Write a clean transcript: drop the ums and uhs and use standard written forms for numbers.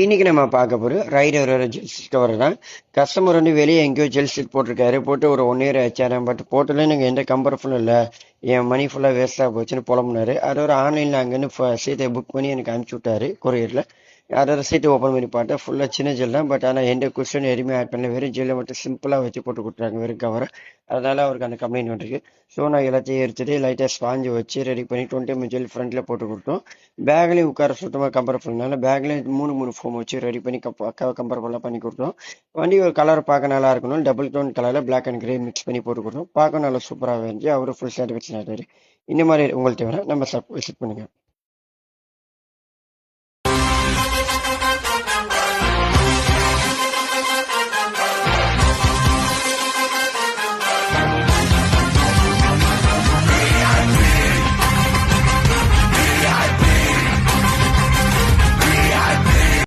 இன்னைக்கு நம்ம பார்க்க போகிறோம் ரைடரோட ஜெல் சீட் கவர் தான். கஸ்டமர் வந்து வெளியே எங்கேயோ ஜெல் சீட் போட்டிருக்காரு, போட்டு ஒரு 1 இயர் ஆச்சாரு. பட் போட்டதுல எனக்கு எந்த கம்பர்ஃபுல்லும் இல்லை, என் மணி ஃபுல்லாக வேஸ்ட்டாக போச்சுன்னு புலம்புனாரு. அதோட ஆன்லைனில் அங்கேருந்து சீட்டை புக் பண்ணி எனக்கு அனுப்பிச்சி விட்டாரு கொரியரில். அதோட சீட்டை ஓப்பன் பண்ணி பார்த்தா ஃபுல்லாக சின்ன ஜெல் தான். பட் ஆனால் எந்த குஷன் எதுவுமே ஆட் பண்ணல, வெறும் ஜெல்லை மட்டும் சிம்பிளாக வச்சு போட்டு கொடுத்துறாங்க, வெறும் கவரை. அதனால அவருக்கு அந்த கம்ப்ளைண்ட் வந்துருக்கு. ஸோ நான் எல்லாத்தையும் எடுத்துட்டு லைட்டாக ஸ்பாஞ்சு வச்சு ரெடி பண்ணி 20 ml ஜெல் ஃப்ரண்ட்டில் போட்டு கொடுத்தோம். பேக்லேயும் உட்கார சுத்தமாக கம்பர்ஃபுல்னால பேக்லேயும் 3 ஃபோம் வச்சு ரெடி பண்ணி கம்பர்ஃபுல்லாக பண்ணி கொடுத்தோம். வண்டி ஒரு கலர் பார்க்க நல்லா இருக்கணும், டபுள் டோன் கலரில் பிளாக் அண்ட் கிரே மிக்ஸ் பண்ணி போட்டு கொடுத்தோம். பார்க்க நல்லா சூப்பராக இருந்துச்சு. அவரு ஃபுல் சாட்டிஸ்ஃபேக்ஷன் ஆகிட்டாரு. இந்த மாதிரி உங்கள்கிட்ட வர நம்ம விசிட் பண்ணுங்கள்.